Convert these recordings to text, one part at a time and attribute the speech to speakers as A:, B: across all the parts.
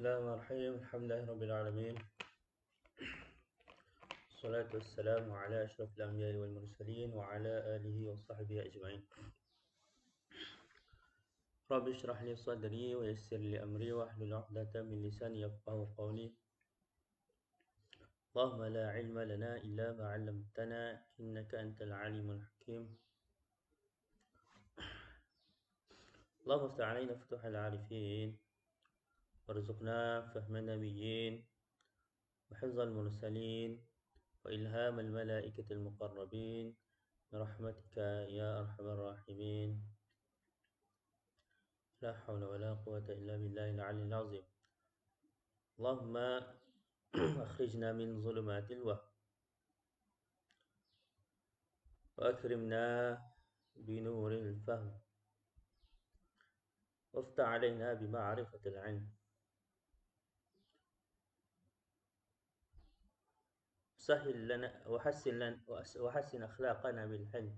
A: بسم الله الرحمن الرحيم. الحمد لله رب العالمين، الصلاة والسلام على أشرف الأنبياء والمرسلين وعلى آله وصحبه أجمعين. رب اشرح لي صدري ويسر لي أمري واحلل عقدة من لساني يفقهوا قولي. اللهم لا علم لنا إلا ما علمتنا إنك أنت العليم الحكيم. اللهم افتح علينا فتوح العارفين وارزقنا فهم النبيين وحفظ المرسلين وإلهام الملائكة المقربين برحمتك يا أرحم الراحمين. لا حول ولا قوة إلا بالله العلي العظيم. اللهم أخرجنا من ظلمات الوهم وأكرمنا بنور الفهم وافتح علينا بمعرفة العلم سهل لنا وحسن أخلاقنا بالحلم.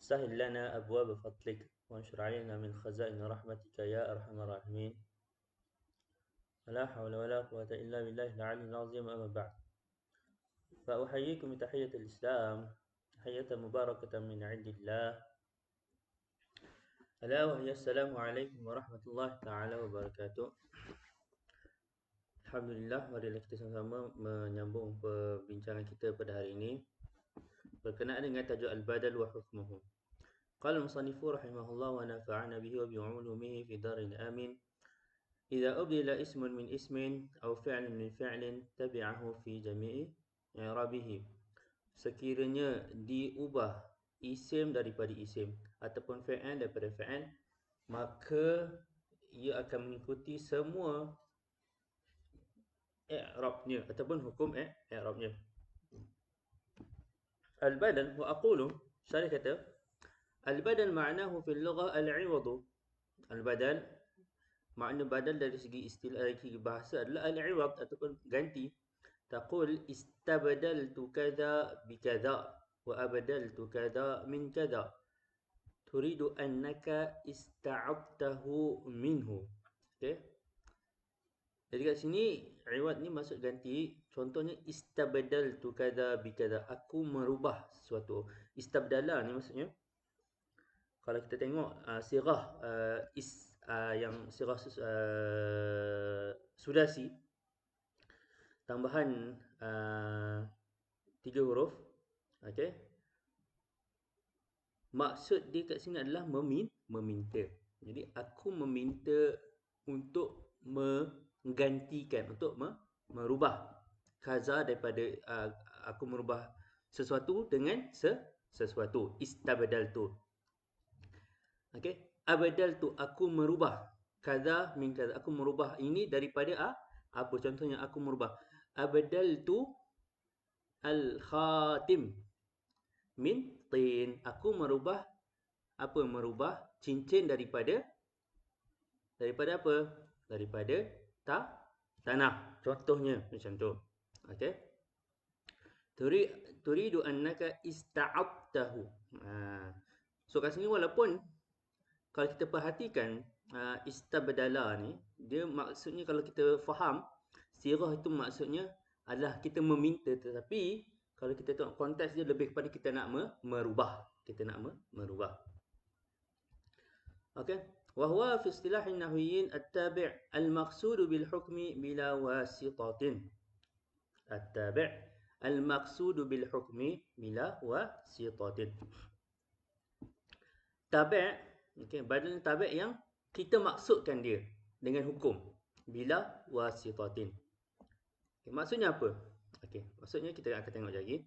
A: سهل لنا أبواب فضلك وانشر علينا من خزائن رحمتك يا أرحم الراحمين. لا حول ولا قوة إلا بالله العلي العظيم. أما بعد، فأحييكم بتحية الإسلام، تحية مباركة من عند الله، ألا وهي السلام عليكم ورحمة الله تعالى وبركاته. Alhamdulillah, marilah kita sama-sama menyambung perbincangan kita pada hari ini berkenaan dengan tajuk Al-Badal wa Hukmuhu. Qala al-musannifu rahimahullah wa nafa'ana bihi wa bi'ulumihi fi darin amin. Idza ubdila ismun min ismin aw fi'lun min fi'lin tabi'ahu fi jami'i i'rabihi. Sekiranya diubah isim daripada isim ataupun fi'il daripada fi'il, maka ia akan mengikuti semua i'rabnya ataupun hukum i'rabnya. Al-badal wa aqulu, syarih kata, al-badal ma'nahu fil lughah al-'iwad. Al-badal, makna badal dari segi istilah bahasa adalah al-'iwad ataupun ganti. Taqul istabdaltu kadha bi kadha wa abdaltu kadha min kadha. Turidu annaka ista'abtahu minhu. Okey. Jadi kat sini iwad ni maksud ganti. Contohnya istabdaltu kadha bi kadha, aku merubah sesuatu. Istabdala ni maksudnya, kalau kita tengok sirah yang sirah sudasi, tambahan 3 huruf, okey. Maksud dia kat sini adalah meminta. Jadi aku meminta untuk menggantikan, untuk merubah kaza daripada aku merubah sesuatu dengan sesuatu. Istabdaltu. Okey, abdaltu, aku merubah kaza min kaza, aku merubah ini daripada apa. Contohnya aku merubah abdaltu al-khatim min tin, aku merubah apa? Merubah cincin daripada apa? Daripada tanah. Contohnya macam tu. Okey. Turidu annaka ista'abtahu. So kat sini walaupun kalau kita perhatikan istabdala ni, dia maksudnya kalau kita faham sirah itu maksudnya adalah kita meminta, tetapi kalau kita tengok konteks dia lebih kepada kita nak merubah. Kita nak merubah. Okey. Wa huwa fi istilah an-nahwiyyin at-tabi' al-maqsud bil hukmi bila wasitatin. At-tabi' al-maqsud bil hukmi bila wasitatin. Tabi', okey, badal tabi' yang kita maksudkan dia dengan hukum bila wasitatin. Okay, maksudnya apa? Okey, maksudnya kita akan tengok lagi.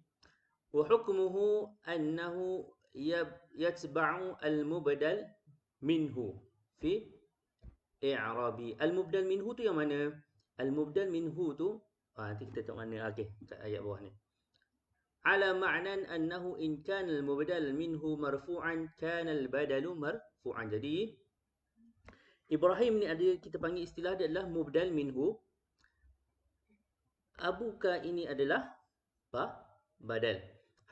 A: Wa hukmuhu annahu yatba'u al-mubdal minhu fi i'rabi. Al-mubdal minhu tu yang mana? Al-mubdal minhu tu nanti kita tengok mana. Okey, kat ayat bawah ni. Ala ma'nan annahu in kana al-mubdal minhu marfu'an kana al-badalu marfu'an. Jadi Ibrahim ni ada, kita panggil istilah dia adalah mubdal minhu. Abuka ini adalah badal.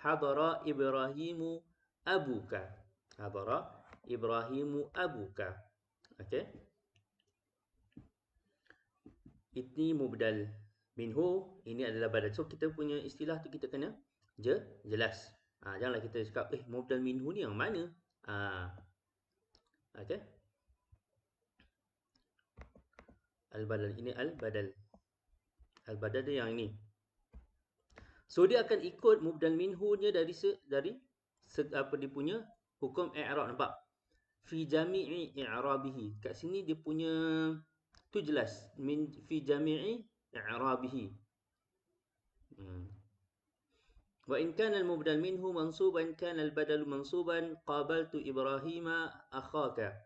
A: Hadara Ibrahimu abuka. Hadara Ibrahimu abuka. Okey. Ini mubdal minhu, ini adalah badal. So kita punya istilah tu kita kena jelas. Janganlah kita cakap mubdal minhu ni yang mana? Okey. Al-badal, ini al-badal. Al-badal dia yang ini. So dia akan ikut mubdal minhu nya dari apa dia punya hukum i'rab, nampak? Fi jami'i i'rabihi. Kat sini dia punya tu jelas. Fi jami'i i'rabihi. Wa in kana al-mubdal minhu mansuban kana al-badal mansuban qabaltu Ibrahima akhaka.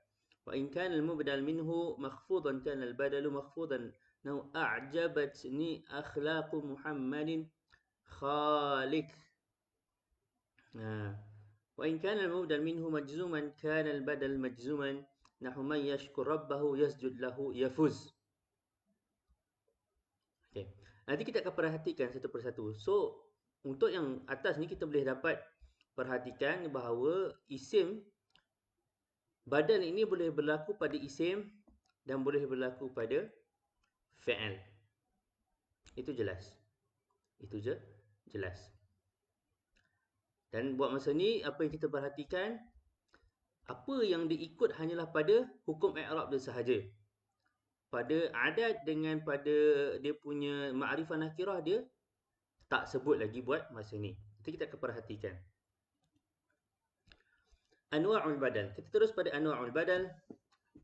A: Wa in kana al-mubdal minhu makhfudan kana al-badalu makhfudan. Now a'jabatni akhlaqu Muhammadin khalik. وإن كان المبدل منه مجزوما كان البدل مجزوما نحو من يشكر ربه يسجد له يفوز. Okay. Nanti kita akan perhatikan satu persatu. So untuk yang atas ni kita boleh dapat perhatikan bahawa isim badal ini boleh berlaku pada isim dan boleh berlaku pada fi'il. Itu jelas. Itu je jelas. Dan buat masa ni apa yang kita perhatikan, apa yang diikut hanyalah pada hukum i'rab dia sahaja. Pada adat dengan pada dia punya ma'rifah nakirah dia tak sebut lagi buat masa ni. Itu kita akan perhatikan. Anwa'ul badal. Kita terus pada anwa'ul badal.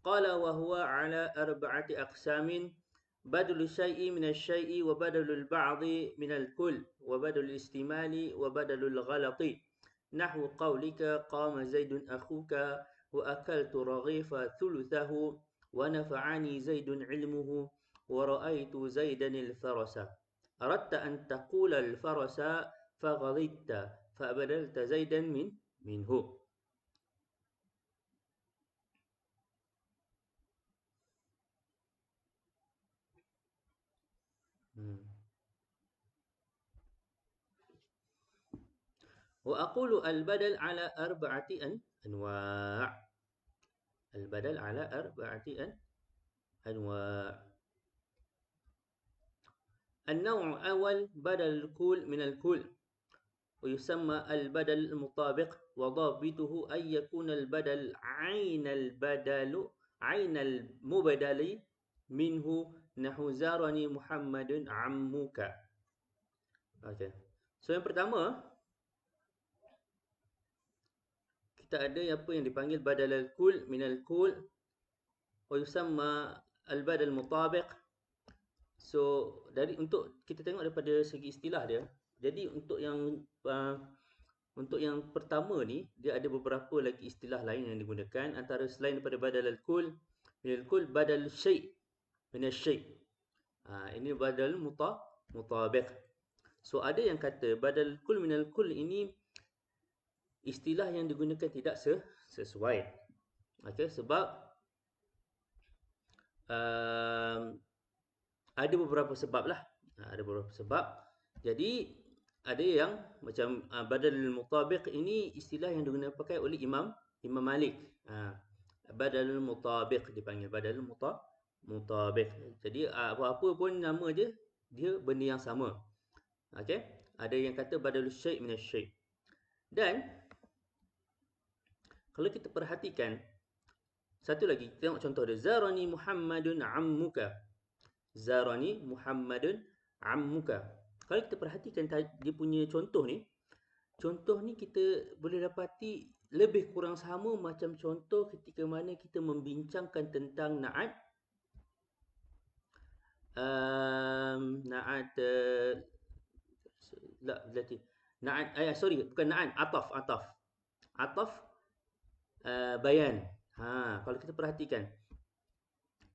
A: Qala wa huwa ala arba'ati aqsamin. بدل الشيء من الشيء وبدل البعض من الكل وبدل الاستمال وبدل الغلط نحو قولك قام زيد أخوك وأكلت رغيف ثلثه ونفعني زيد علمه ورأيت زيدا الفرس أردت أن تقول الفرس فغضبت فبدلت زيدا منه. وأقول البدل على أربعة أنواع. البدل على أربعة أنواع. النوع الأول بدل الكل من الكل ويسمى البدل المطابق وضابطه أن يكون البدل عين المبدل منه نحو زارني محمد عمك. Okay. So yang pertama kita ada apa yang dipanggil badal al-kul min al-kul wa yusamma al-badal mutabiq. So untuk kita tengok daripada segi istilah dia. Jadi untuk yang pertama ni dia ada beberapa lagi istilah lain yang digunakan, antara selain daripada badal al-kul min al-kul badal syai' min al-syai'. Ini badal mutabiq. So ada yang kata badal kul min al-kul ini istilah yang digunakan tidak sesuai. Okay, sebab ada beberapa sebab lah. Ada beberapa sebab. Jadi ada yang macam badal mutabiq ini istilah yang digunakan pakai oleh Imam Malik. Badal mutabiq dipanggil badal mutabiq. Jadi apa-apa pun nama dia benda yang sama. Okay, ada yang kata badal syai' min asy-syai'. Dan kalau kita perhatikan satu lagi, kita tengok contoh dia, zarani Muhammadun ammuka. Zarani Muhammadun ammuka. Kalau kita perhatikan dia punya contoh ni kita boleh dapati lebih kurang sama macam contoh ketika mana kita membincangkan tentang na'at ataf bayan. Kalau kita perhatikan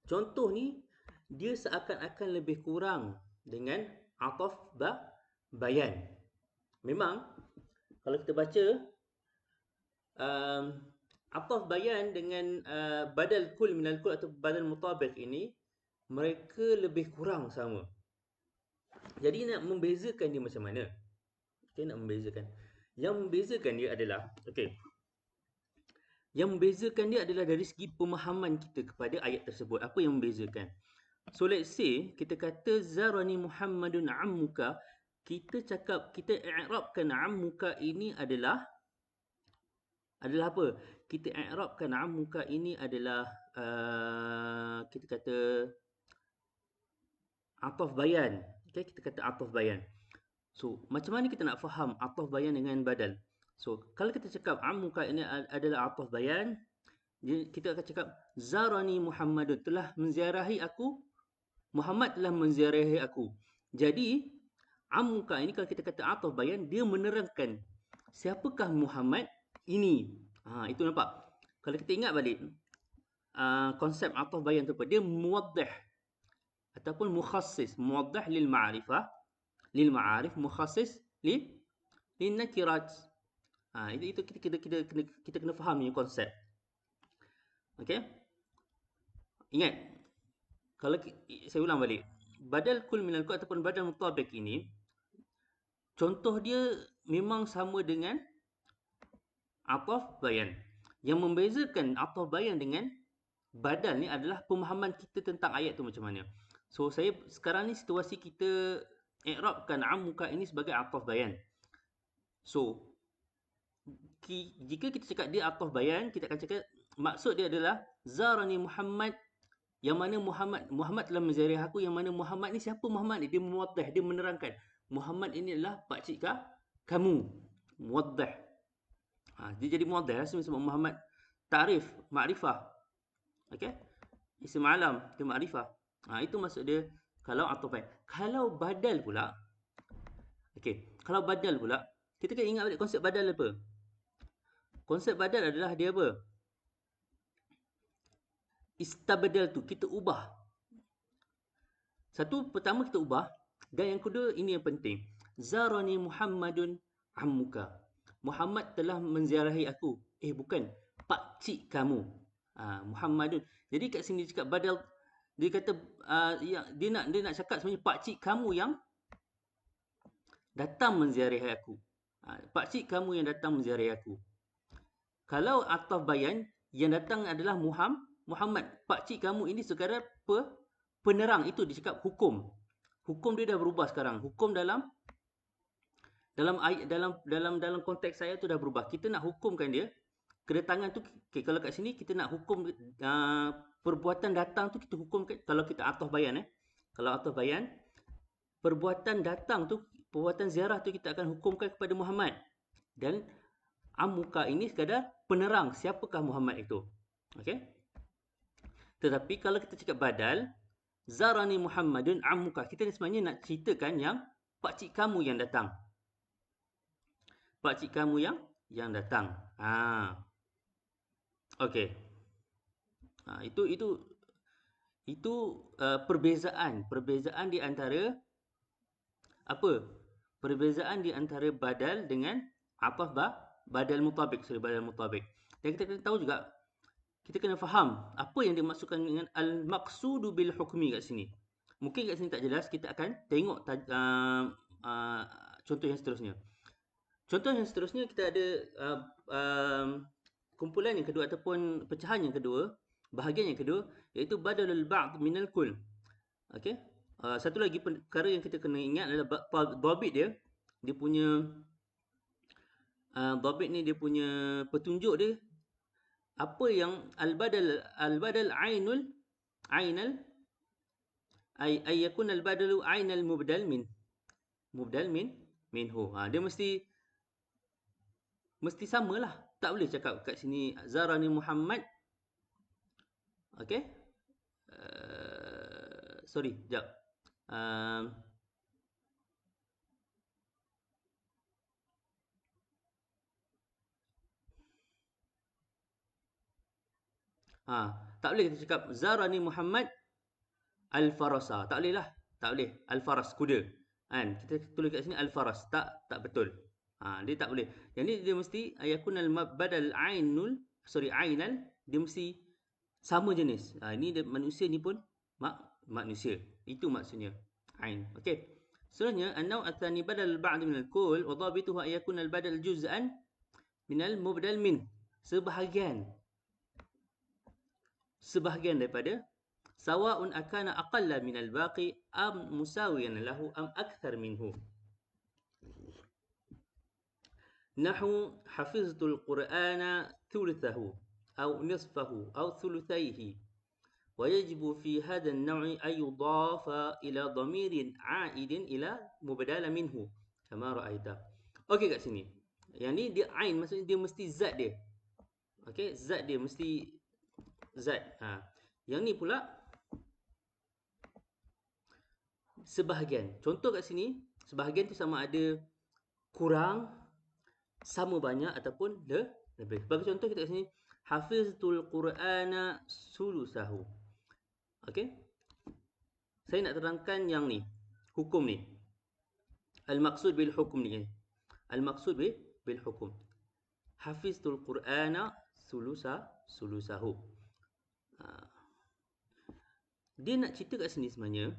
A: contoh ni dia seakan-akan lebih kurang dengan ataf bayan. Memang kalau kita baca ataf bayan dengan badal kul minal kul atau badal mutabiq ini, mereka lebih kurang sama. Jadi nak membezakan dia macam mana? Okay, nak membezakan. Yang membezakan dia adalah Yang membezakan dia adalah dari segi pemahaman kita kepada ayat tersebut. Apa yang membezakan? So let's say kita kata zarani Muhammadun ammuka, kita cakap, kita i'rabkan ammuka ini adalah apa? Kita i'rabkan ammuka ini adalah kita kata ataf bayan. Okay, kita kata ataf bayan. So, macam mana kita nak faham ataf bayan dengan badal? So, kalau kita cakap ammuka ini adalah ataf bayan, kita akan cakap zarani Muhammadun, telah menziarahi aku, Muhammad telah menziarahi aku. Jadi, ammuka ini kalau kita kata ataf bayan, dia menerangkan siapakah Muhammad ini. Itu nampak. Kalau kita ingat balik konsep ataf bayan tu apa? Dia muwaddah ataupun mukhassis. Muwaddah lil ma'rifah, lil ma'arif, mukhassis lil nakirat. Itu kita kena faham ni konsep. Okey? Ingat, kalau saya ulang balik, badal kul minal kul ataupun badal mutabiq ini, contoh dia memang sama dengan ataf bayan. Yang membezakan ataf bayan dengan badal ni adalah pemahaman kita tentang ayat tu macam mana. So, saya sekarang ni situasi kita i'rabkan ammuka ini sebagai ataf bayan. So, jika kita cakap dia ataf bayan, kita akan cakap maksud dia adalah zarani Muhammad, yang mana Muhammad telah menziarahi aku, yang mana Muhammad ni siapa Muhammad ni? Dia muwaddah, dia menerangkan Muhammad ini adalah pakcik kamu. Muwaddah. Dia jadi muwaddah sebab Muhammad ta'rif, ma'rifah. Okey? Isim alam, dia ma'rifah. Itu maksud dia kalau ataf bayan. Kalau badal pula, okey, kalau badal pula, kita kena ingat balik konsep badal apa? Konsep badal adalah dia apa? Istabdal tu, kita ubah. Satu, pertama kita ubah. Dan yang kedua, ini yang penting. Zarani Muhammadun ammuka. Muhammad telah menziarahi aku. Bukan. Pakcik kamu. Muhammadun. Jadi kat sini dia cakap badal. Dia kata, dia nak cakap sebenarnya pakcik kamu yang datang menziarahi aku. Pakcik kamu yang datang menziarahi aku. Kalau ataf bayan, yang datang adalah Muhammad. Pakcik kamu ini sekadar penerang. Itu dia cakap hukum. Hukum dia dah berubah sekarang. Hukum dalam konteks saya tu dah berubah. Kita nak hukumkan dia. Kedatangan tu, kalau kat sini kita nak hukum perbuatan datang tu, kita hukum kalau kita ataf bayan. Kalau ataf bayan, perbuatan datang tu, perbuatan ziarah tu kita akan hukumkan kepada Muhammad. Dan ammuka ini sekadar penerang siapakah Muhammad itu. Okey? Tetapi kalau kita cakap badal, zarani Muhammadun ammuka, kita sebenarnya nak ceritakan yang pakcik kamu yang datang. Pakcik kamu yang datang. Okey. Itu perbezaan di antara apa? Perbezaan di antara badal dengan ataf badal mutabiq. Dan kita kena tahu juga, kita kena faham apa yang dimaksudkan dengan al-maqsudu bil hukmi kat sini. Mungkin kat sini tak jelas, kita akan tengok contoh yang seterusnya. Contoh yang seterusnya kita ada kumpulan yang kedua ataupun pecahan yang kedua, bahagian yang kedua, iaitu badalul ba'd minal kull. Okey? Satu lagi perkara yang kita kena ingat adalah dhabit dia. Dia punya dhabit ni, dia punya petunjuk dia, apa yang al-badal ainal ay yakun al-badalu ainal mubdal minhu. Dia mesti samalah. Tak boleh cakap kat sini zarani Muhammad. Okey? Sorry, jap. Tak boleh kita cakap zarani Muhammad al-farasa. Tak boleh lah. Tak boleh. Al-faras, kuda. Kan? Kita tulis kat sini al-faras. Tak betul. Dia tak boleh. Jadi dia mesti ayakun al-badal ainal, dia mesti sama jenis. Ini manusia ni pun manusia. Itu maksudnya. Ain. Okey. Seterusnya, an-naw' atsani badal ba'd min al-kull wa dhabituhu ayakun al-badal juz'an min al-mubdal min. Sebahagian daripada sawa'un akana aqalla min al-baqi am musawiyan lahu am akthar minhu. Nahu hafiztul Qur'ana thuluthahu aw nisfahu aw thuluthaihi wa yajibu fi hadha an-naw'i ay yudafa ila dhamirin 'a'idin ila mubadala minhu kama ra'aita. Okey, kat sini. Yang ni dia ain, maksudnya dia mesti zat dia. Okey, zat dia mesti zat. Yang ni pula sebahagian. Contoh kat sini, sebahagian tu sama ada kurang, sama banyak ataupun lebih. Bagi contoh kita kat sini, hafiztul Qur'ana sulusahu. Okey? Saya nak terangkan yang ni, hukum ni. Al-maqsud bil hukum ni. Al-maqsud bil hukum. Hafiztul Qur'ana sulusahu. Dia nak cerita kat sini sebenarnya,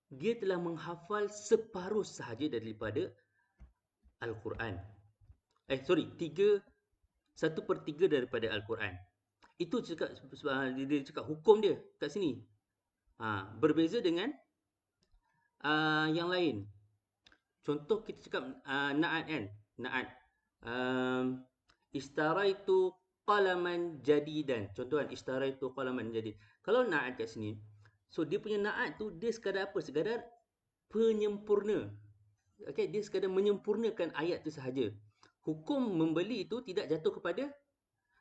A: dia telah menghafal separuh sahaja daripada Al-Quran. 1/3 daripada Al-Quran. Itu cakap, dia cakap hukum dia kat sini. Berbeza dengan yang lain. Contoh kita cakap na'at kan. Na'at. Istaraitu qalaman jadidan. Contoh kan, istaraitu qalaman jadid. Kalau na'at kat sini, so dia punya na'at tu dia sekadar apa? Sekadar penyempurna. Okey, dia sekadar menyempurnakan ayat tu sahaja. Hukum membeli itu tidak jatuh kepada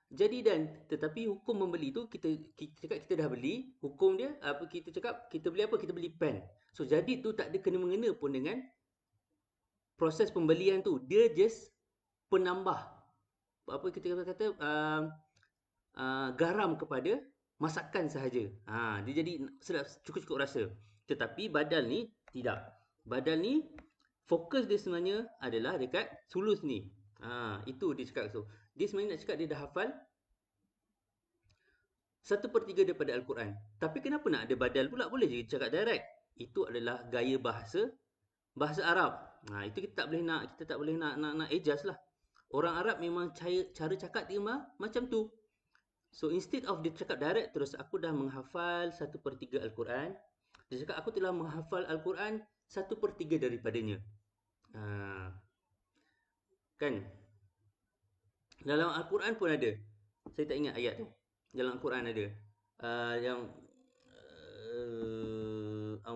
A: jadidan, tetapi hukum membeli itu kita cakap kita dah beli, hukum dia apa, kita cakap kita beli apa? Kita beli pen. So jadid tu tak ada kena-mengena pun dengan proses pembelian tu. Dia just penambah apa kita kata garam kepada masakan sahaja. Dia jadi sedap, cukup-cukup rasa. Tetapi badal ni tidak. Badal ni fokus dia sebenarnya adalah dekat sulus ni. Itu dia cakap tu. Dia sebenarnya nak cakap dia dah hafal 1/3 daripada Al-Quran. Tapi kenapa nak ada badal pula? Boleh je cakap direct. Itu adalah gaya bahasa Arab. Itu kita tak boleh nak ejaz lah. Orang Arab memang cara cakap dia macam tu. So instead of dia cakap direct terus, aku dah menghafal 1/3 Al-Quran. Dia cakap aku telah menghafal Al-Quran 1/3 daripadanya. Kan? Dalam Al-Quran pun ada. Saya tak ingat ayat tu. Dalam Al-Quran ada. Yang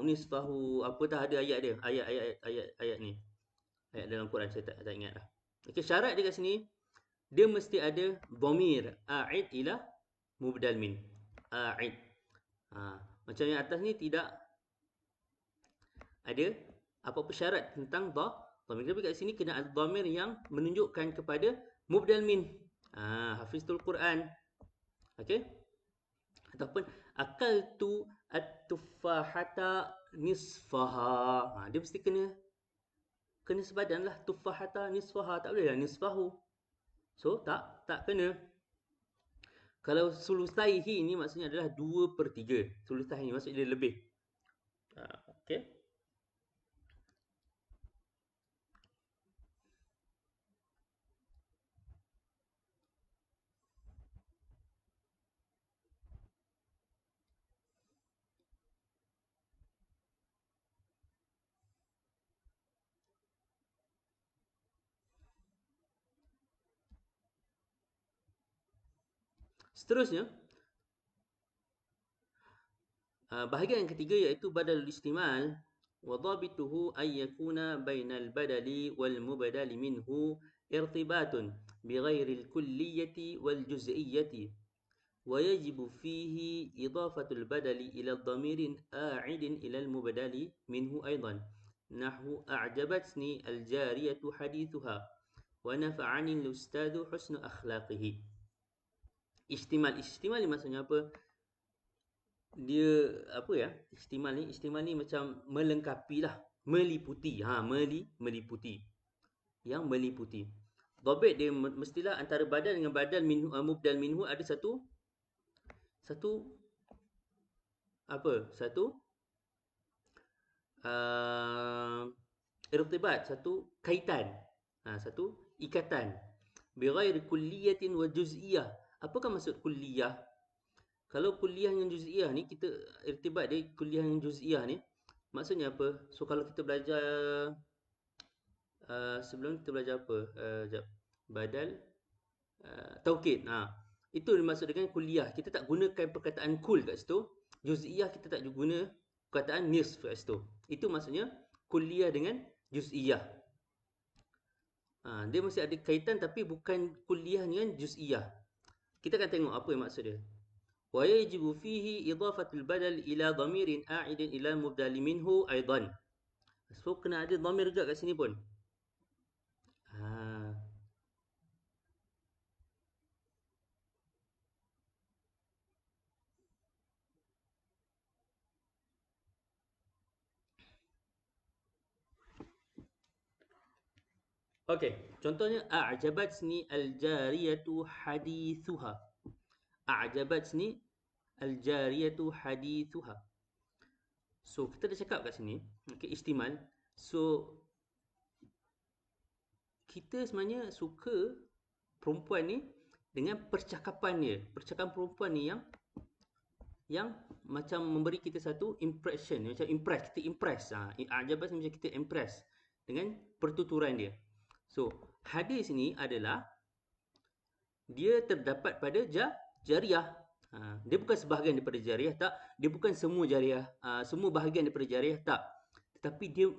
A: nisfahu apa dah ada ayat dia. Ayat ni. Ayat dalam Quran saya tak ingat lah. Okey, syarat dia kat sini dia mesti ada dhamir a'id ila mubdal min. A'id. Macam yang atas ni tidak ada apa-apa syarat tentang dhamir. Tapi kat sini kena ada dhamir yang menunjukkan kepada mubdal min. Hafiztul Quran. Okey? Ataupun akaltu at-tuffahata nisfaha. Dia mesti kena sebadan lah. Tuffahata nisfaha. Tak boleh lah nisfahu. So tak kena. Kalau sulusaihi ni maksudnya adalah 2/3. Sulusaihi ni maksudnya dia lebih. Okey. Seterusnya, bahagian yang ketiga iaitu badal istimal. Wa dhabituhu ay yakuna bainal badali wal mubadali minhu irtibatun bighairi al-kulliyati wal juz'iyyati. Wa yajibu fihi idafatul badali ila dhamirin a'idin ila al-mubadali minhu aidan. Nahwu a'jabatni al-jariyatu hadithuha wa nafa'ani al-ustadhu husnu akhlaqihi. Istimal ni maksudnya apa? Dia apa ya? Istimal ni macam melengkapi lah, meliputi. Meliputi. Yang meliputi. Dhabit dia mestilah antara badal dengan badal minhu, mubdal minhu ada satu irtibat, satu kaitan. Satu ikatan. Bighairi kulliyatin wa juz'iyah. Apakah maksud kulliyah? Kalau kuliah yang juz'iyah ni, kita irtibat dia kuliah yang juz'iyah ni, maksudnya apa? So kalau kita belajar sebelum kita belajar apa? Jap. Badal taukid. Itu dimaksud dengan kuliah. Kita tak gunakan perkataan kul kat situ. Juz'iyah kita tak guna perkataan nisf kat situ. Itu maksudnya kuliah dengan juz'iyah. Dia mesti ada kaitan tapi bukan kuliah dengan juz'iyah. Kita akan tengok apa yang maksud dia. Wa yajibu fihi idafatul badal ila dhamirin a'idin ila mubdali minhu aidan. So kena ada dhamir juga kat sini pun. Okey, contohnya a'jabatni al-jariyatu hadithuha. A'jabatni al-jariyatu hadithuha. So, kita dah cakap kat sini, okey, istimal. So, kita sebenarnya suka perempuan ni dengan percakapan dia. Percakapan perempuan ni yang macam memberi kita satu impression, macam impress, kita impress. A'jabat ni macam kita impress dengan pertuturan dia. So, hadis ni adalah dia terdapat pada jariyah. Dia bukan sebahagian daripada jariyah, tak. Dia bukan semua jariyah, semua bahagian daripada jariyah, tak. Tetapi dia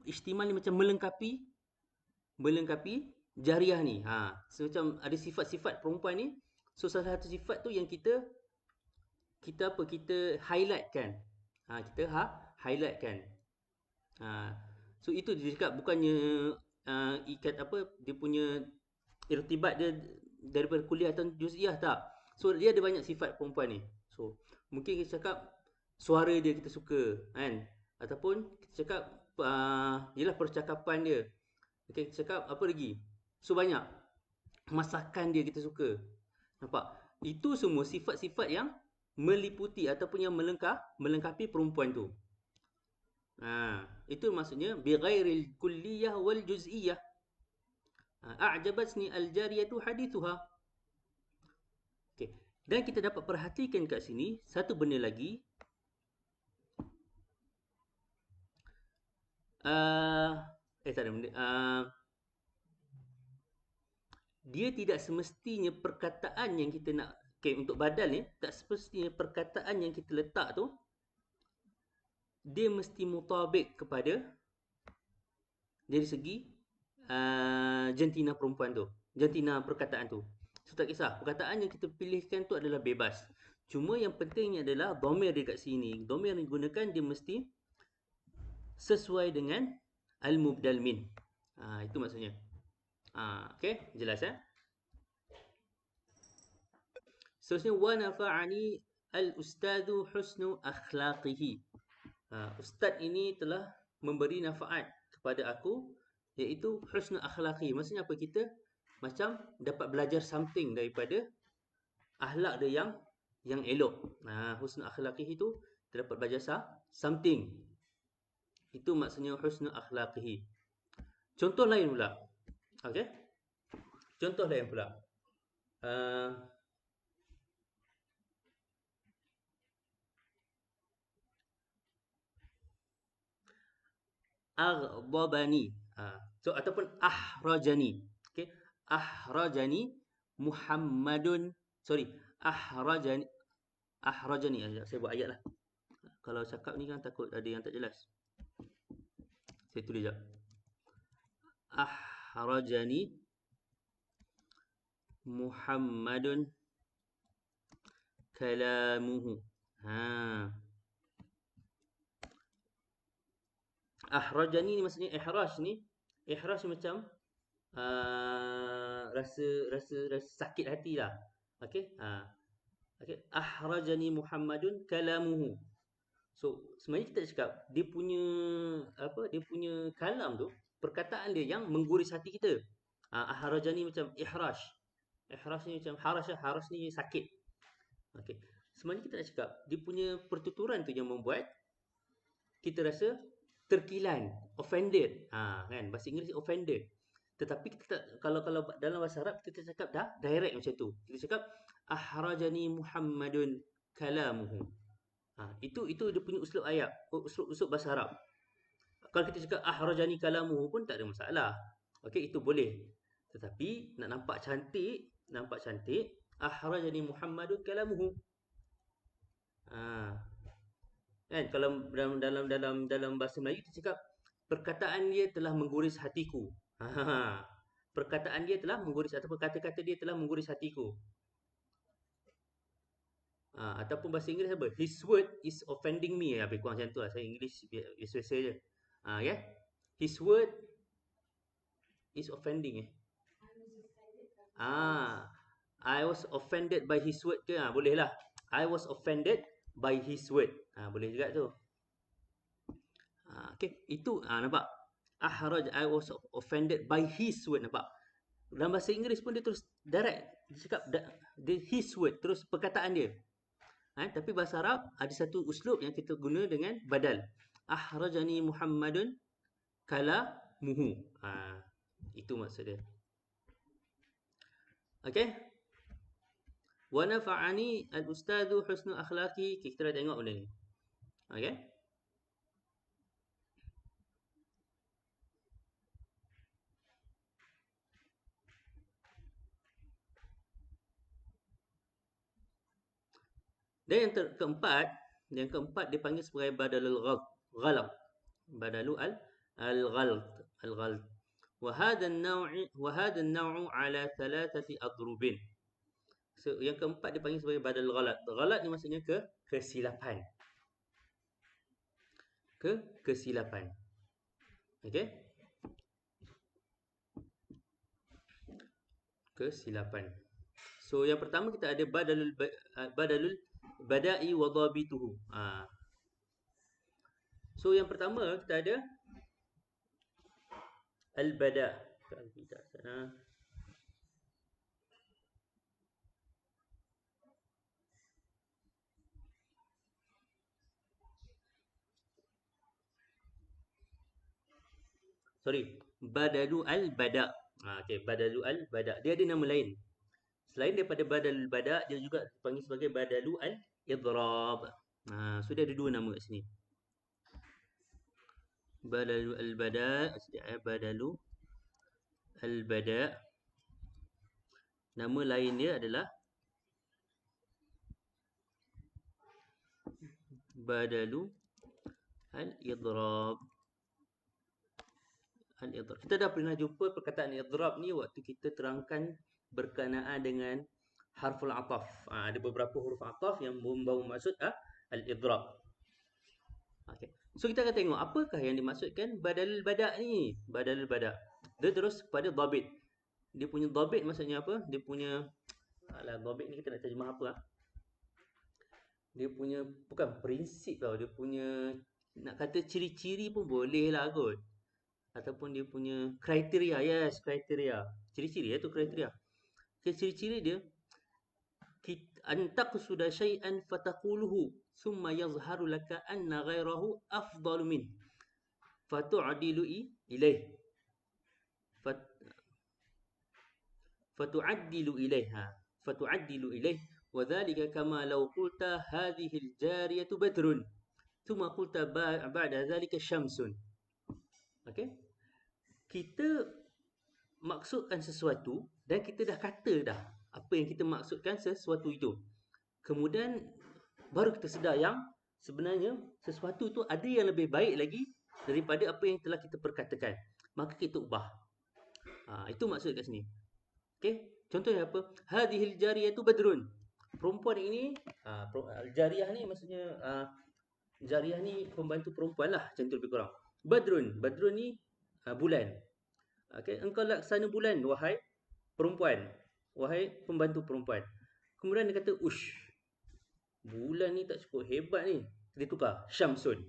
A: istimal ni macam melengkapi jariyah ni. So macam ada sifat-sifat perempuan ni. So salah satu sifat tu yang kita highlightkan. Kita highlightkan. So itu dia cakap, bukannya ikat apa dia punya irtibat dia daripada kuliah atau juz'iyah, tak. So dia ada banyak sifat perempuan ni. So mungkin kita cakap suara dia kita suka, kan, ataupun kita cakap ialah percakapan dia. Okay, kita cakap apa lagi, so banyak. Masakan dia kita suka. Nampak? Itu semua sifat-sifat yang meliputi ataupun yang melengkapi perempuan tu. Itu maksudnya bighairil kulliyah wal juz'iyah. A'jabatni al-jariyatu hadithuha. Okey. Dan kita dapat perhatikan kat sini satu benda lagi. Tak ada benda. Dia tidak semestinya perkataan yang kita nak, untuk badal ni, tak semestinya perkataan yang kita letak tu dia mesti mutabik kepada dari segi jantina perempuan tu, jantina perkataan tu. So tak kisah, perkataan yang kita pilihkan tu adalah bebas. Cuma yang pentingnya adalah dhamir dia kat sini. Dhamir yang digunakan dia mesti sesuai dengan al-mubdal min. Itu maksudnya. Okey, jelas ya? Seterusnya, wa nafa'ani al-ustadhu husnu akhlaqihi. Ustaz ini telah memberi nafaat kepada aku, iaitu husnu akhlaqi. Maksudnya apa? Kita macam dapat belajar something daripada akhlak dia yang elok. Husnu akhlaqi itu kita dapat belajar something. Itu maksudnya husnu akhlaqi. Contoh lain pula. Okey. Contoh lain pula. Aghdabani. So ataupun ahrajani. Okey. Ahrajani Muhammadun. Ahrajani. Saya buat ayat lah. Kalau cakap ni kan takut ada yang tak jelas. Saya tulis jap. Ahrajani Muhammadun kalamuhu. Ahrajani ni maksudnya ihraj ni. Ihraj macam rasa sakit hati lah. Okey. Okey. Ahrajani Muhammadun kalamuhu. So sebenarnya kita cakap dia punya kalam tu, perkataan dia yang mengguris hati kita. Ahrajani macam ihraj. Ihraj ni macam haraj ni sakit. Okey. Sebenarnya kita nak cakap dia punya pertuturan tu yang membuat kita rasa terkilan, offended. Kan, bahasa Inggeris offended. Tetapi kita tak, kalau dalam bahasa Arab kita cakap dah direct macam tu. Kita cakap ahrajani Muhammadun kalamuhu. Itu dia punya uslub ayat, uslub bahasa Arab. Kalau kita cakap ahrajani kalamuhu pun tak ada masalah. Okey, itu boleh. Tetapi nak nampak cantik, ahrajani Muhammadun kalamuhu. Kan kalau dalam bahasa Melayu kita cakap perkataan dia telah mengguris hatiku. Perkataan dia telah mengguris ataupun kata-kata dia telah mengguris hatiku. Ataupun bahasa Inggeris apa? His word is offending me. Lebih kurang macam tu lah. Saya Inggeris biasa-biasa je. Yeah? His word is offending. I was offended by his word ke? Boleh lah. I was offended by his word. Boleh juga tu. Okay. Itu nampak? I was offended by his word. Nampak? Dalam bahasa Inggeris pun dia terus direct. Dia cakap his word. Terus perkataan dia. Tapi bahasa Arab ada satu uslub yang kita guna dengan badal. Ahrajani Muhammadun kalamuhu. Itu maksud dia. Okey. Wa nafa'ani al-ustadzu husnul akhlaqi. Kita dah tengok benda ni. Okey. Dan yang keempat dipanggil sebagai badalul ghalab. Badalul al-ghalt. وهذا النوع على ثلاثة أضرب. So, yang keempat dipanggil sebagai badal ghalat. Ghalat ni maksudnya kesilapan. Kesilapan. Okey? Kesilapan. So, yang pertama kita ada badalul bada'i wa dhabituhu. So, yang pertama kita ada al-bada'. Badalu al-bada'. Okey, badalu al-bada'. Dia ada nama lain. Selain daripada badalul bada', dia juga dipanggil sebagai badalu al-idrab. So dia ada dua nama kat sini. Badalu al-bada', badalu al-bada'. Nama lain dia adalah badalu al-idrab. Kita dah pernah jumpa perkataan idrab ni waktu kita terangkan berkenaan dengan harful ataf. Ada beberapa huruf ataf yang membawa maksud al-idrab. Okay. So kita akan tengok apakah yang dimaksudkan badalul bada' ni. Badalul bada'. Dia terus pada dhabit. Dia punya dhabit maksudnya apa? Dia punya dhabit ni kita nak terjemah apa? Dia punya bukan prinsip tau. Dia punya nak kata ciri-ciri pun boleh lah kot. Ataupun dia punya kriteria. Yes, kriteria. Ciri-ciri tu kriteria. Okay, ciri-ciri dia antaqsuda syai'an fataquluhu thumma yazharu laka anna ghairahu afdalu min fatu'adilu ilaih fatu'addilu ilaih wa dhalika kama law qulta hadhihi al-jariyatu badrun thumma qulta ba'da dhalika syamsun. Okey, kita maksudkan sesuatu dan kita dah kata dah apa yang kita maksudkan sesuatu itu. Kemudian baru kita sedar yang sebenarnya sesuatu itu ada yang lebih baik lagi daripada apa yang telah kita perkatakan. Maka kita ubah. Itu maksud kat sini. Okey, contohnya apa? Hadhil jariyatu badrun. Perempuan ini jariyah ni maksudnya jariyah ni pembantu perempuan lah, macam tu lebih kurang. Badrun ni bulan. Okey, engkau laksana bulan wahai perempuan, wahai pembantu perempuan. Kemudian dia kata ush, bulan ni tak cukup hebat ni. Dia tukar syamsun.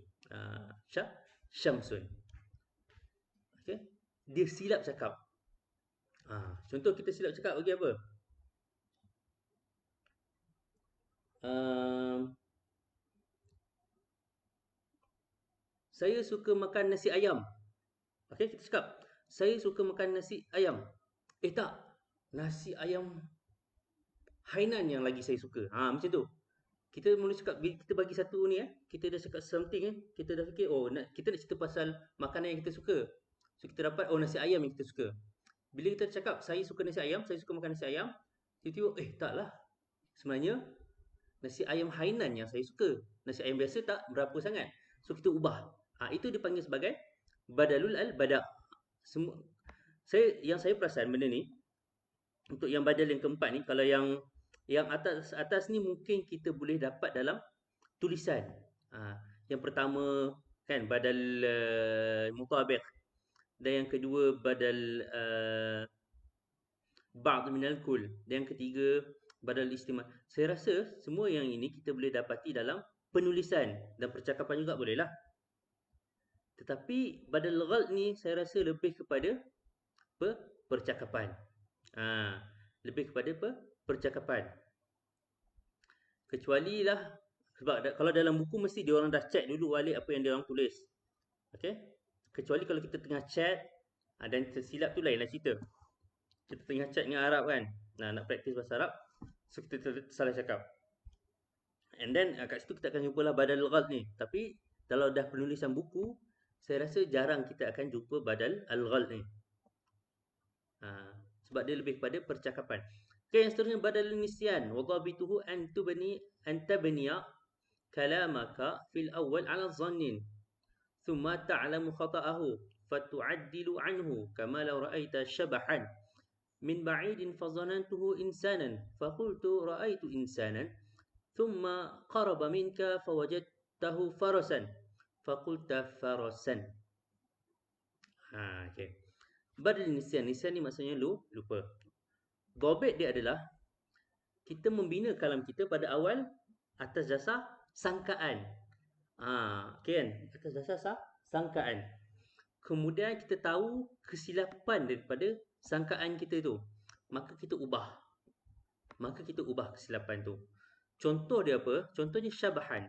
A: Syamsun. Okey, dia silap cakap. Contoh kita silap cakap bagi apa? Saya suka makan nasi ayam. Okey, kita cakap saya suka makan nasi ayam. Tak, nasi ayam Hainan yang lagi saya suka. Macam tu. Kita mula cakap, kita bagi satu ni kita dah cakap something kita dah fikir, kita nak cerita pasal makanan yang kita suka. So kita dapat, nasi ayam yang kita suka. Bila kita cakap saya suka nasi ayam, saya suka makan nasi ayam, tiba-tiba taklah. Sebenarnya nasi ayam Hainan yang saya suka. Nasi ayam biasa tak berapa sangat. So kita ubah. Itu dipanggil sebagai badalul al-bada'. Semua saya perasan benda ni, untuk yang badal yang keempat ni, kalau yang atas ni mungkin kita boleh dapat dalam tulisan. Yang pertama kan badal mutabiq, dan yang kedua badal ba'd minal kull, dan yang ketiga badal istimal. Saya rasa semua yang ini kita boleh dapati dalam penulisan dan percakapan juga boleh lah. Tetapi badal ghalt ni saya rasa lebih kepada percakapan. Lebih kepada percakapan. Kecuali lah, sebab kalau dalam buku mesti dia orang dah check dulu balik apa yang dia orang tulis. Okey? Kecuali kalau kita tengah chat dan tersilap tu lainlah cerita. Kita tengah chat dengan Arab kan. Nak praktis bahasa Arab. So kita salah cakap. And then kat situ kita akan jumpa lah badal ghalt ni. Tapi kalau dah penulisan buku, saya rasa jarang kita akan jumpa badal al-ghalt ni. Sebab dia lebih kepada percakapan. Yang seterusnya badal nisyan. Wadhabituhu an tabniya kalamaka fil awal ala dhannin thumma ta'lamu khata'ahu fatu'addilu anhu kama law ra'aita shabahan min ba'idin fadhanantuhu insanan faqultu ra'aitu insanan thumma qaraba minka fawajadtahu farasan faqulta farasan. Okey. Badal nisyan. Nisyan ni maksudnya lupa. Dhabit dia adalah kita membina kalam kita pada awal atas dasar sangkaan. Okay kan? Atas dasar sangkaan. Kemudian kita tahu kesilapan daripada sangkaan kita tu. Maka kita ubah kesilapan tu. Contoh dia apa? Contohnya syabahan.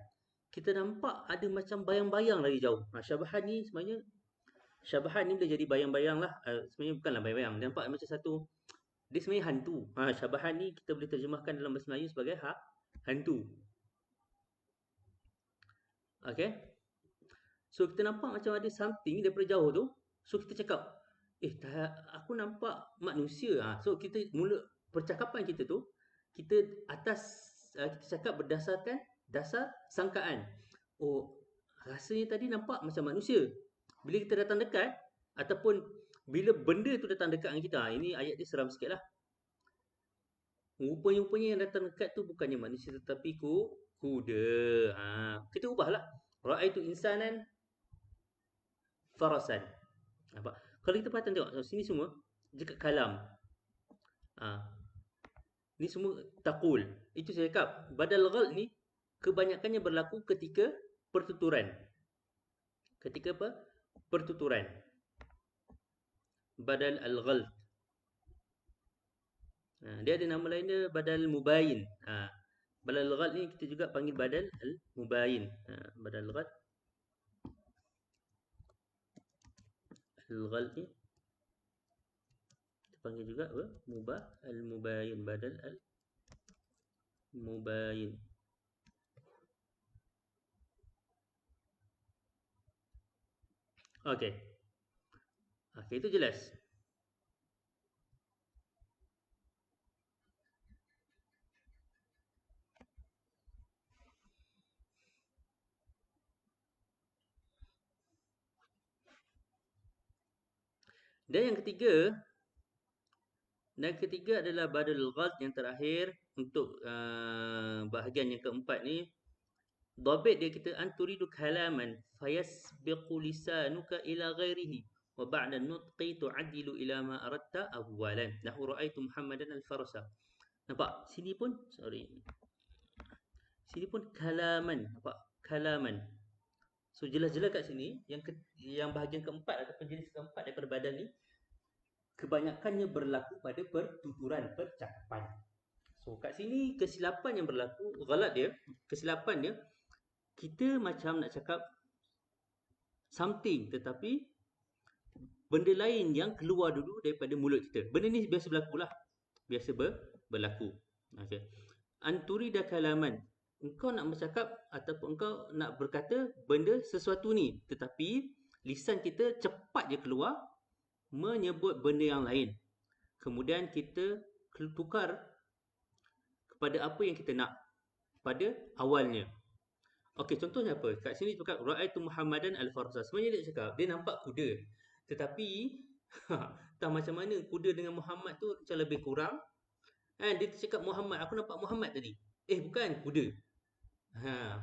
A: Kita nampak ada macam bayang-bayang lagi jauh. Syabahan ni sebenarnya, syabahan ni boleh jadi bayang-bayang lah. Sebenarnya bukanlah bayang-bayang. Dia nampak macam satu, dia sebenarnya hantu. Syabahan ni kita boleh terjemahkan dalam bahasa Melayu sebagai hantu. Okay. So kita nampak macam ada something daripada jauh tu. So kita cakap, aku nampak manusia. So kita mula percakapan kita tu, kita cakap berdasarkan dasar sangkaan. Rasanya tadi nampak macam manusia. Bila kita datang dekat, ataupun bila benda tu datang dekat dengan kita, ini ayat dia seram sikit lah. Rupanya yang datang dekat tu bukannya manusia tetapi kuda. Kita ubahlah. Ra'aitu insanan farasan. Kalau kita perhatikan tengok, sini semua dekat kalam. Ni semua taqul. Itu saya cakap, badal ghalt ni kebanyakannya berlaku ketika pertuturan. Ketika apa? Pertuturan. Badal al-ghalt. Dia ada nama lain dia badal mubayin. Badal al-ghalt ni kita juga panggil badal al-mubayin. Badal al-ghalt. Al-ghalt ni kita panggil juga apa? Al-mubayin. Badal al-mubayin. Okey. Itu jelas. Dan yang ketiga adalah badal ghalt yang terakhir untuk bahagian yang keempat ni. Dhabit dia kita anturidu kalaman fayasbiqu lisanuka ila ghairihi wa ba'da nutqi tu'addilu ila ma aradta awwalan. Nahu ra'aitu Muhammadan al-farasa. Nampak? Sini pun kalaman. Nampak? Kalaman. So jelas-jelas kat sini yang bahagian keempat atau jenis keempat daripada badal ni kebanyakannya berlaku pada pertuturan percakapan. So kat sini kesilapan yang berlaku, kesilapan dia, kita macam nak cakap something tetapi benda lain yang keluar dulu daripada mulut kita. Benda ni biasa berlaku lah. Biasa berlaku. Okey. Anturida kalaman. Engkau nak bercakap ataupun engkau nak berkata benda sesuatu ni, tetapi lisan kita cepat je keluar menyebut benda yang lain. Kemudian kita tukar kepada apa yang kita nak pada awalnya. Okey, contohnya apa? Kat sini cakap ra'aitu Muhammadan al-Farsa. Sebenarnya dia cakap dia nampak kuda. Tetapi entah macam mana kuda dengan Muhammad tu macam lebih kurang. Dia cakap Muhammad, aku nampak Muhammad tadi. Bukan, kuda. Ha.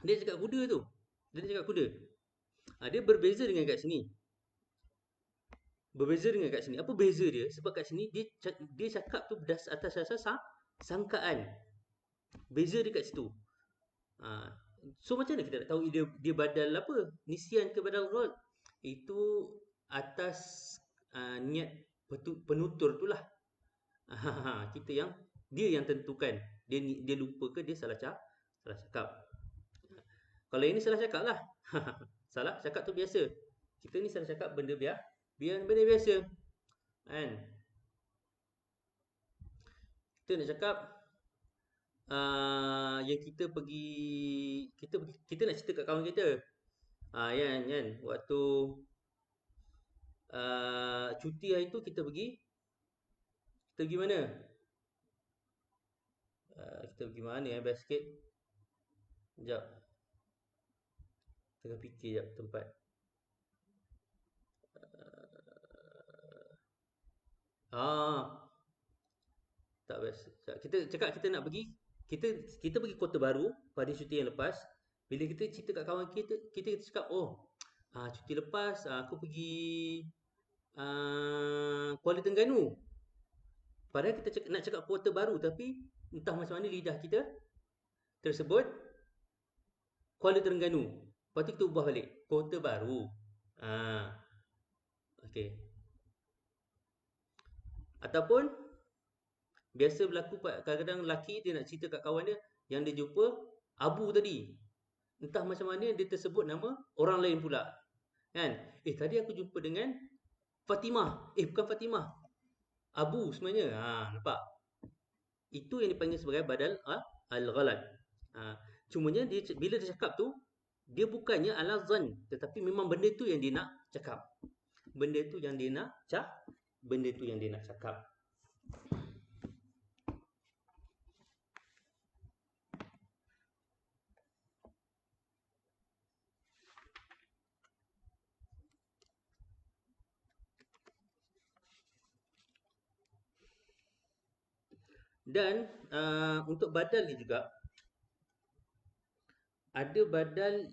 A: Dia cakap kuda tu. Dia cakap kuda. Dia berbeza dengan kat sini. Berbeza dengan kat sini. Apa beza dia? Sebab kat sini dia cakap tu atas dasar sangkaan. Beza dia kat situ. So macam mana kita nak tahu dia badal apa? Nisyan ke badal ghaib? Itu atas niat penutur tu lah. Dia yang tentukan. Dia lupa ke dia salah cakap. Kalau ini salah cakap lah. Salah cakap tu biasa. Kita ni salah cakap benda biasa. Kan? Kita nak cakap yang kita nak cerita kat kawan kita. Kan waktu cuti hari tu kita pergi mana? Kita pergi mana best sikit? Sekejap. Tengah fikir sekejap tempat. Tak best. Kita cakap kita nak pergi. Kita pergi Kota Baru pada cuti yang lepas. Bila kita cerita kat kawan kita cakap, cuti lepas aku pergi Kuala Terengganu. Padahal kita nak cakap Kota Baru, tapi entah macam mana lidah kita tersebut Kuala Terengganu. Lepas tu kita ubah balik Kota Baru. Okey. Ataupun biasa berlaku kadang-kadang lelaki dia nak cerita kat kawan dia yang dia jumpa Abu tadi. Entah macam mana dia tersebut nama orang lain pula. Kan? Tadi aku jumpa dengan Fatimah. Bukan Fatimah. Abu sebenarnya. Nampak? Itu yang dipanggil sebagai badal al-ghalat. Cumanya bila dia cakap tu, dia bukannya ala zan, tetapi memang benda tu yang dia nak cakap. Benda tu yang dia nak cakap. Dan untuk badal ni juga ada badal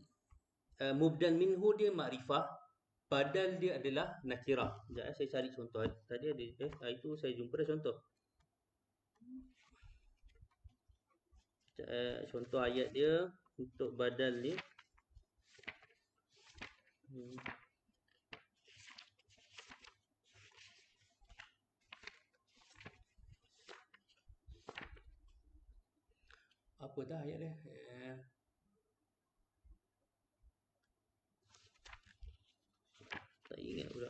A: mubdal minhu dia makrifah, badal dia adalah nakirah. Sekejap saya cari contoh. Tadi ada itu saya jumpa dah contoh. Contoh ayat dia untuk badal ni. Apa dah ayat dia? Tak ingat pula.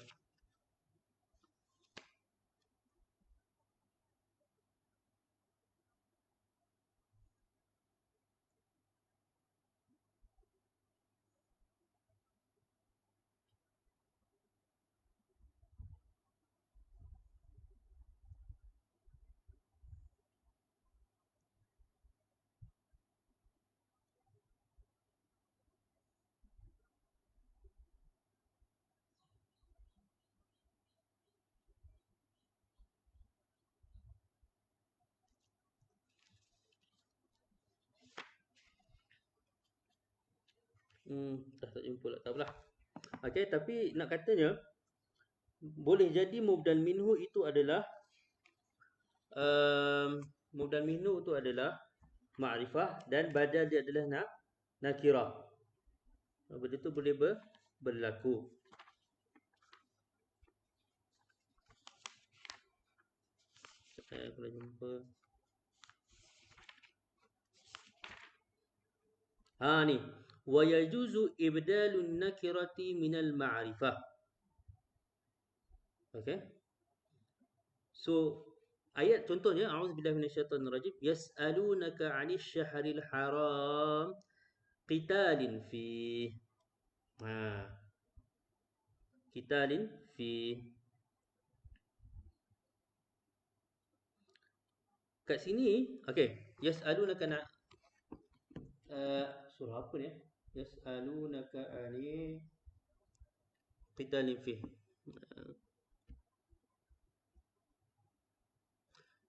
A: Tak jumpa lah, tak apalah. Okey, tapi nak katanya boleh jadi mubdal minhu itu adalah ma'rifah dan badal dia adalah nakirah. Benda tu boleh berlaku. Aku dah jumpa. Ni. Wa yajuzu ibdalun nakirati minal ma'rifah. Okay. So Ayat contohnya, a'udzubillahi minasyaitonirrajim, yas'alunaka 'anil syahril haram qitalin fi. Ha, qitalin fi. Kat sini, okey, yas'alunaka surah apa ni? Yas'alunaka 'anil qitalin fi.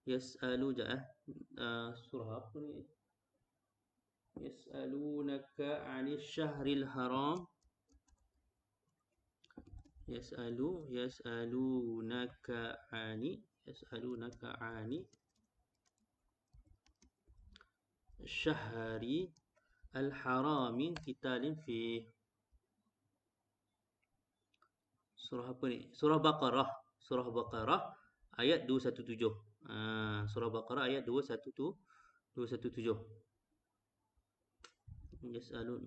A: Yas'alu surah apa ni? Yas'alunaka 'anil syahril haram. Yas'alunaka 'ani syahri al-harami qitalin fi. Surah apa ni? Surah Baqarah. Surah Baqarah ayat 217. Surah Baqarah ayat 217. Yas'alun.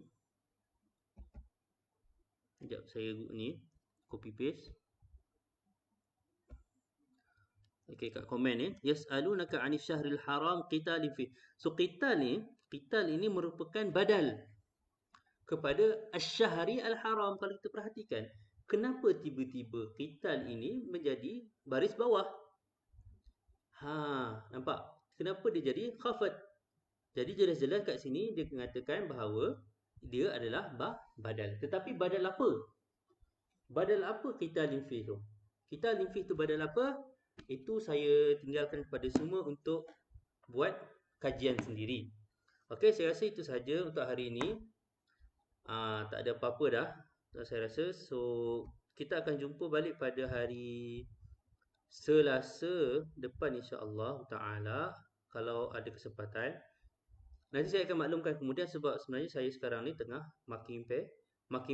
A: Sekejap saya ni copy paste. Okey, kat komen ni, yas'alunaka 'anil syahril haram qitalin fi. So qital ini merupakan badal kepada asy-syahri al-haram. Kalau kita perhatikan, kenapa tiba-tiba qital ini menjadi baris bawah? Nampak? Kenapa dia jadi khafat? Jadi jelas-jelas kat sini dia mengatakan bahawa dia adalah badal. Tetapi badal apa? Badal apa qitalin fi tu? Qitalin fi tu badal apa? Itu saya tinggalkan kepada semua untuk buat kajian sendiri. Okey, saya rasa itu sahaja untuk hari ini. Tak ada apa-apa dah, saya rasa. So, kita akan jumpa balik pada hari Selasa depan, insya-Allah taala, kalau ada kesempatan. Nanti saya akan maklumkan kemudian, sebab sebenarnya saya sekarang ni tengah marking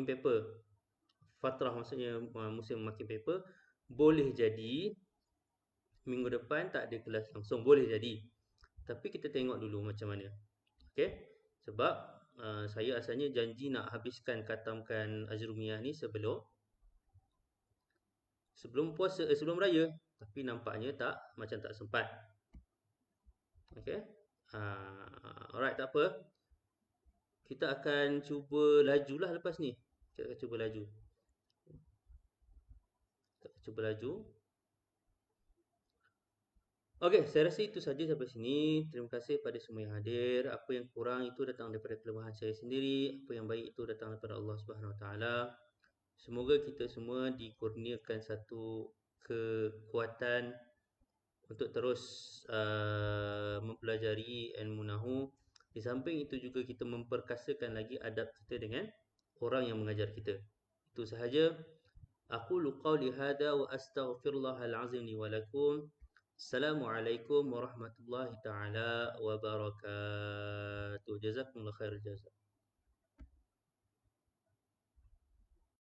A: paper. Fatrah maksudnya musim marking paper. Boleh jadi minggu depan tak ada kelas langsung, boleh jadi. Tapi kita tengok dulu macam mana. Okey? Sebab saya asalnya janji nak habiskan khatamkan Ajrumiyah ni sebelum puasa, sebelum raya, tapi nampaknya macam tak sempat. Okey? Alright, tak apa. Kita akan cuba lajulah lepas ni. Kita akan cuba laju. Okey, saya rasa itu saja sampai sini. Terima kasih pada semua yang hadir. Apa yang kurang itu datang daripada kelemahan saya sendiri. Apa yang baik itu datang daripada Allah Subhanahu Wa Taala. Semoga kita semua dikurniakan satu kekuatan untuk terus mempelajari ilmu nahu. Di samping itu juga kita memperkasakan lagi adab kita dengan orang yang mengajar kita. Itu sahaja. Aqulu qawli hadha wa astaghfirullahal azim li wa lakum. Assalamualaikum warahmatullahi taala wabarakatuh. Jazakumullah khair jazak.